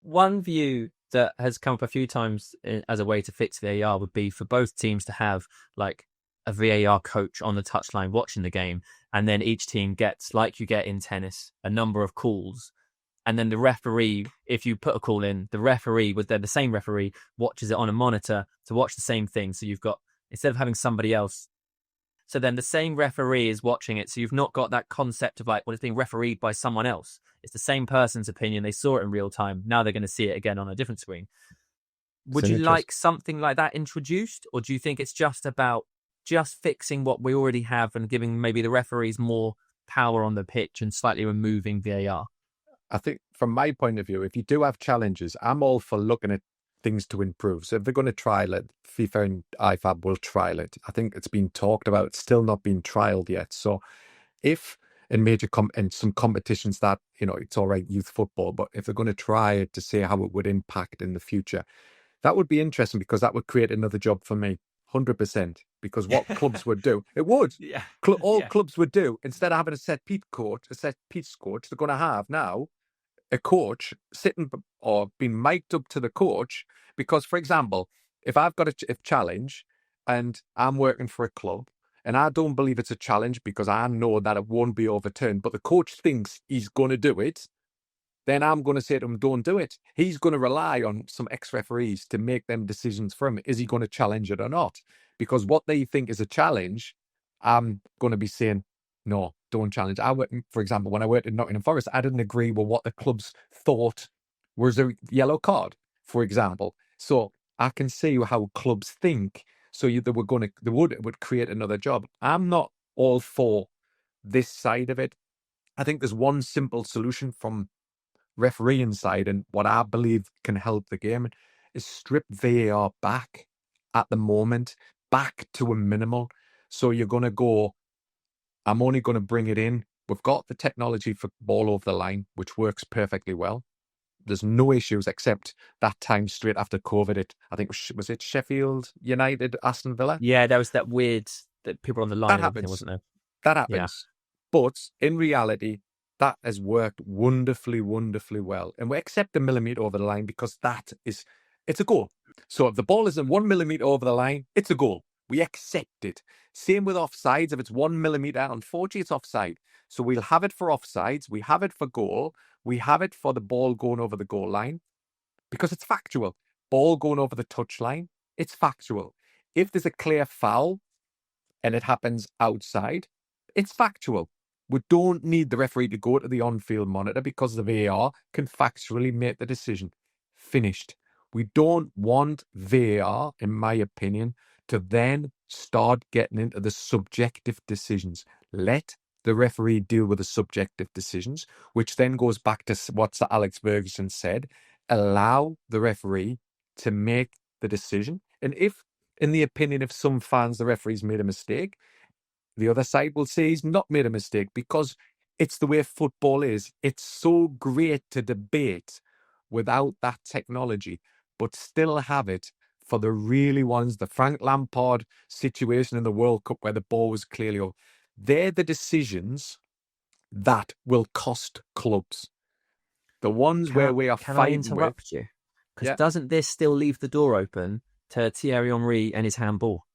one view that has come up a few times as a way to fix VAR would be for both teams to have like a VAR coach on the touchline watching the game, and then each team gets, like you get in tennis, a number of calls, and then the referee, if you put a call in, the referee was there, the same referee watches it on a monitor to watch the same thing. So you've got, instead of having somebody else, so then the same referee is watching it. So you've not got that concept of like, well, it's being refereed by someone else. It's the same person's opinion. They saw it in real time. Now they're going to see it again on a different screen. It's Would an you interest. like something like that introduced? Or do you think it's just about just fixing what we already have and giving maybe the referees more power on the pitch and slightly removing VAR? I think from my point of view, if you do have challenges, I'm all for looking at things to improve. So if they're going to trial it, FIFA and IFAB will trial it. I think it's been talked about. It's still not been trialed yet. So if in major and some competitions that, it's all right, youth football, but if they're going to try it to see how it would impact in the future, that would be interesting because that would create another job for me, 100%. Because what clubs would do, it would. Yeah. All Yeah. clubs would do, instead of having a set piece coach, they're going to have now a coach sitting or being mic'd up to the coach. Because, for example, if I've got a challenge and I'm working for a club and I don't believe it's a challenge because I know that it won't be overturned, but the coach thinks he's going to do it, then I'm going to say to him, don't do it. He's going to rely on some ex-referees to make them decisions for him. Is he going to challenge it or not? Because what they think is a challenge, I'm going to be saying, no, don't challenge. For example, when I worked in Nottingham Forest, I didn't agree with what the clubs thought was a yellow card, for example. So I can see how clubs think. So it would create another job. I'm not all for this side of it. I think there's one simple solution from refereeing side, and what I believe can help the game is strip VAR back at the moment, back to a minimal. So you're going to go, I'm only going to bring it in. We've got the technology for ball over the line, which works perfectly well. There's no issues except that time straight after COVID. I think, was it Sheffield United, Aston Villa? Yeah, there was that weird that people on the line That and everything, happens. wasn't there? That Yeah. happens. But in reality, that has worked wonderfully, wonderfully well. And we accept a millimetre over the line because it's a goal. So if the ball isn't 1 millimetre over the line, it's a goal. We accept it. Same with offsides. If it's 1 millimetre, unfortunately, it's offside. So we'll have it for offsides. We have it for goal. We have it for the ball going over the goal line because it's factual. Ball going over the touch line, it's factual. If there's a clear foul and it happens outside, it's factual. We don't need the referee to go to the on-field monitor because the VAR can factually make the decision. Finished. We don't want VAR, in my opinion, to then start getting into the subjective decisions. Let the referee deal with the subjective decisions, which then goes back to what Sir Alex Ferguson said. Allow the referee to make the decision. And if, in the opinion of some fans, the referee's made a mistake, the other side will say he's not made a mistake because it's the way football is. It's so great to debate without that technology, but still have it for the really ones, the Frank Lampard situation in the World Cup where the ball was clearly over. They're the decisions that will cost clubs. The ones where we are Can I fighting with. interrupt you? Because Yeah. doesn't this still leave the door open to Thierry Henry and his handball?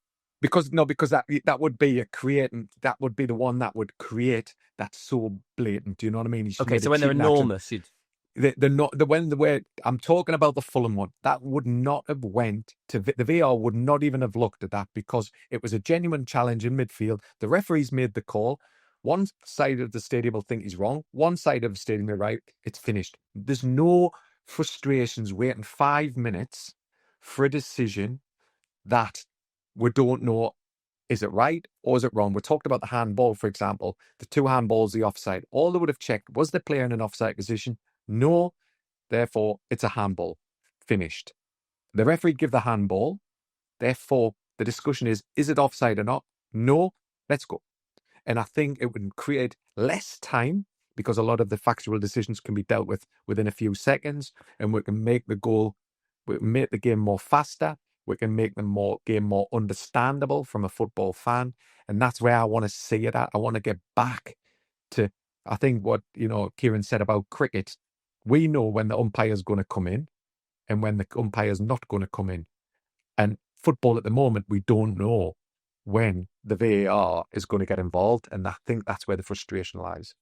Because that would be that would be the one that would create that so blatant. Do you know what I mean? He's Okay, made a so when they're cheating action. enormous, They're not the way I'm talking about the Fulham one. That would not have went to the VAR. Would not even have looked at that because it was a genuine challenge in midfield. The referees made the call. One side of the stadium will think he's wrong. One side of the stadium is right. It's finished. There's no frustrations waiting 5 minutes for a decision that we don't know, is it right or is it wrong? We talked about the handball, for example, the two handballs, the offside. All they would have checked, was the player in an offside position? No, therefore it's a handball. Finished. The referee give the handball, therefore the discussion is it offside or not? No, let's go. And I think it would create less time because a lot of the factual decisions can be dealt with within a few seconds, and we can make we can make the game more faster. We can make the game more understandable from a football fan. And that's where I want to see it at. I want to get back to, I think what, Kieran said about cricket. We know when the umpire's going to come in and when the umpire's not going to come in. And football at the moment, we don't know when the VAR is going to get involved. And I think that's where the frustration lies.